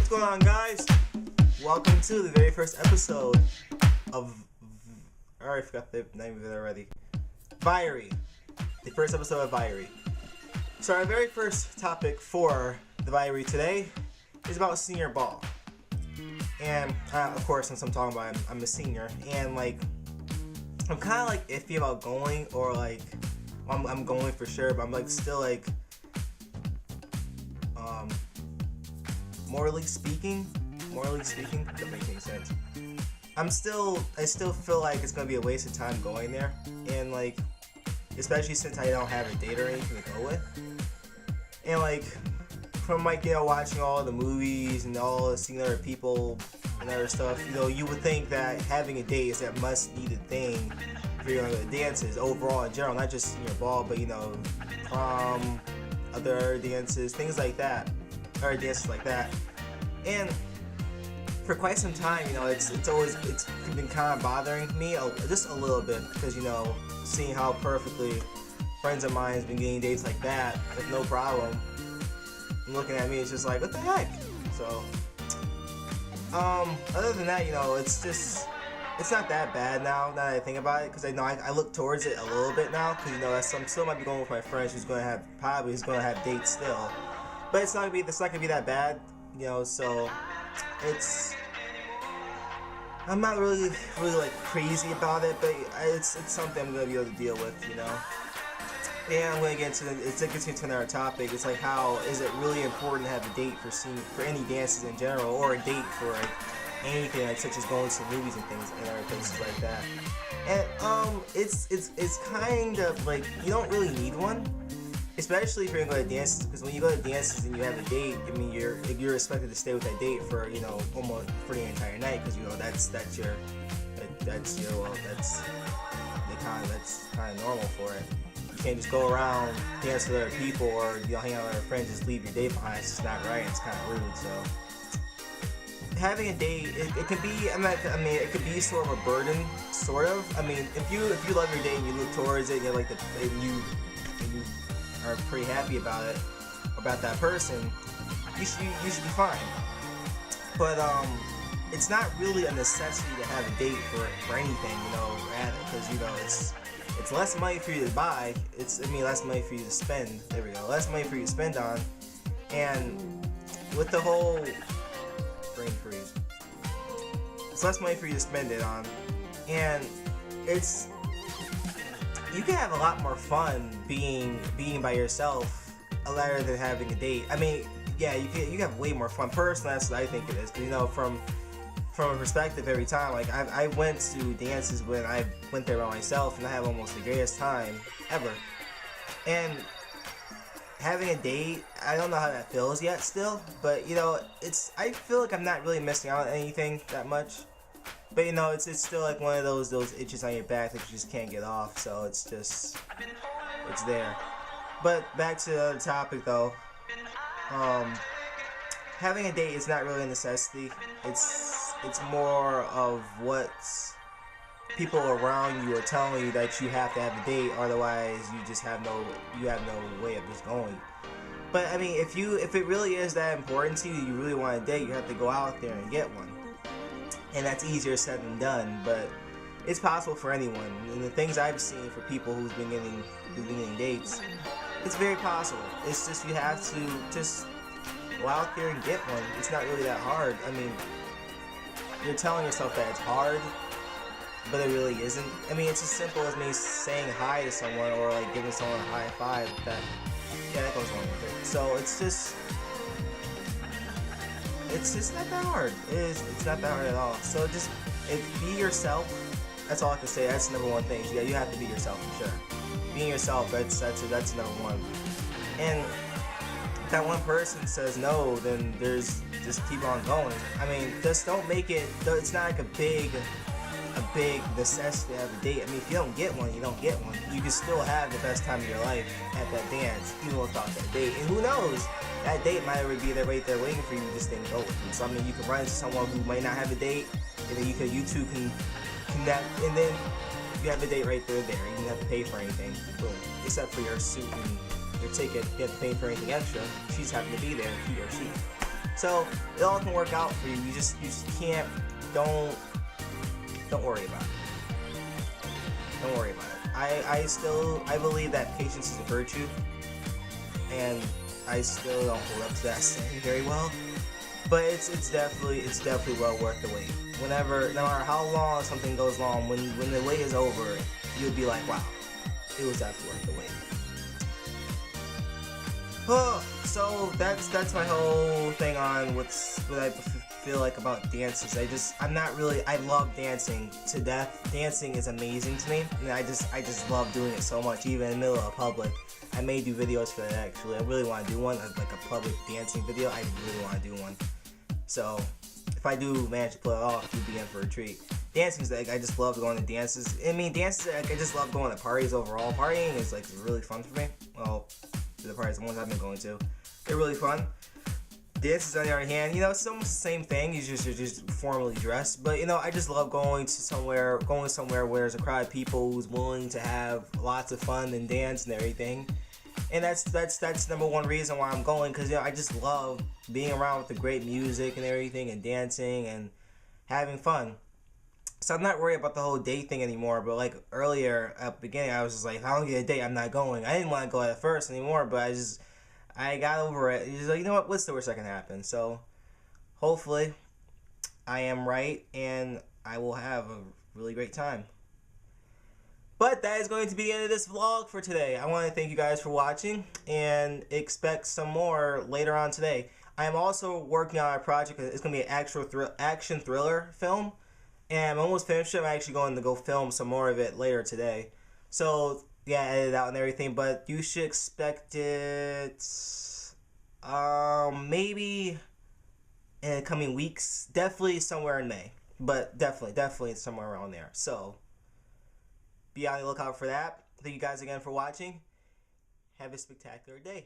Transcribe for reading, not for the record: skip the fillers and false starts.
What's going on, guys? Welcome to the very first episode of... I already forgot the name of it already. Viary. The first episode of Viary. So our very first topic for the Viary today is about senior ball. And, of course, since I'm talking about I'm a senior, and, like, I'm kind of, like, iffy about going, or, like, I'm going for sure, but I'm, like, still, like, morally speaking, doesn't make any sense. I still feel like it's gonna be a waste of time going there, and, like, especially since I don't have a date or anything to go with. And, like, from, like, you know, watching all the movies and all seeing other people and other stuff, you know, you would think that having a date is that must-needed thing for your dances overall in general, not just senior ball, but, you know, prom, other dances, things like that, or dances like that. And for quite some time, you know, it's been kind of bothering me just a little bit, because, you know, seeing how perfectly friends of mine has been getting dates like that with no problem, and looking at me, it's just like, what the heck? So, other than that, you know, it's not that bad now that I think about it, because I know I look towards it a little bit now, because, you know, I'm still might be going with my friends who's going to have dates still, but it's not gonna be that bad, you know. So I'm not really like crazy about it, but it's something I'm gonna be able to deal with, you know. And I'm gonna get into it gets into another topic. It's like, how is it really important to have a date for any dances in general, or a date for like anything, like such as going to movies and things and other places like that. And it's kind of like, you don't really need one, especially if you're gonna go to dances, because when you go to dances and you have a date, I mean, you're expected to stay with that date for, you know, almost for the entire night, because, you know, that's kind of normal for it. You can't just go around, dance with other people, or, you know, hang out with other friends, just leave your date behind. It's just not right. It's kind of rude. So having a date, it can be, it could be sort of a burden, sort of. I mean, if you love your date and you look towards it, and you are pretty happy about that person, you should be fine. But it's not really a necessity to have a date for anything, you know, rather, because, you know, it's less money for you to buy. Less money for you to spend. There we go. Less money for you to spend on. And with the whole brain freeze, it's less money for you to spend it on, and you can have a lot more fun being by yourself rather than having a date. I mean, yeah, you can have way more fun. Personally, that's what I think it is. Because, you know, from a perspective, every time, like, I went to dances when I went there by myself, and I had almost the greatest time ever. And having a date, I don't know how that feels yet still, but, you know, I feel like I'm not really missing out on anything that much. But, you know, it's still like one of those itches on your back that you just can't get off, so it's there. But back to the topic, though. Having a date is not really a necessity. It's more of what people around you are telling you that you have to have a date, otherwise you have no way of just going. But, I mean, if it really is that important to you, you really want a date, you have to go out there and get one. And that's easier said than done, but it's possible for anyone. And the things I've seen for people who've been getting dates, it's very possible. It's just, you have to just go out there and get one. It's not really that hard. I mean, you're telling yourself that it's hard, but it really isn't. I mean, it's as simple as me saying hi to someone, or like giving someone a high five. That goes along with it. So it's just not that hard. It's not that hard at all. So just be yourself. That's all I can say. That's the number one thing. Yeah, you have to be yourself for sure. Being yourself, that's number one. And if that one person says no, then just keep on going. I mean, just don't make it. It's not like a big necessity to have a date. I mean, if you don't get one, you don't get one. You can still have the best time of your life at that dance, even without that date. And who knows? That date might already be there, right there, waiting for you. You just didn't go with them. So, I mean, you can run into someone who might not have a date, and then you two can connect, and then you have a date right there. You don't have to pay for anything. Boom. Except for your suit and your ticket. You have to pay for anything extra. She's having to be there, he or she. So it all can work out for you. You just can't. Don't worry about it. Don't worry about it. I believe that patience is a virtue, and I still don't hold up to that saying very well. But it's definitely well worth the wait. No matter how long something goes long, when the wait is over, you'll be like, wow, it was definitely worth the wait. Oh, so that's my whole thing on what I feel like about dances. I love dancing to death. Dancing is amazing to me, and I just love doing it so much, even in the middle of public. I may do videos for that actually. I really want to do one, like a public dancing video. I really want to do one. So if I do manage to pull it off, you'll be in for a treat. Dancing's like, I just love going to dances. I mean, dances, like, I just love going to parties overall. Partying is like really fun for me. Well, the parties, the ones I've been going to, they're really fun. Dances, on the other hand, it's almost the same thing. You're just formally dressed, but I just love going somewhere where there's a crowd of people who's willing to have lots of fun and dance and everything. And that's number one reason why I'm going, because I just love being around with the great music and everything, and dancing and having fun. So I'm not worried about the whole date thing anymore. But like earlier at the beginning, I was just like, if I don't get a date, I'm not going. I didn't want to go at first anymore, but I got over it. It's like, you know what? What's the worst that can happen? So hopefully I am right, and I will have a really great time. But that is going to be the end of this vlog for today. I want to thank you guys for watching, and expect some more later on today. I am also working on a project. It's going to be an actual action thriller film, and I'm almost finished it. I'm actually going to go film some more of it later today. So yeah, edit it out and everything, but you should expect it maybe in the coming weeks. Definitely somewhere in May, but definitely somewhere around there. So be on the lookout for that. Thank you guys again for watching. Have a spectacular day.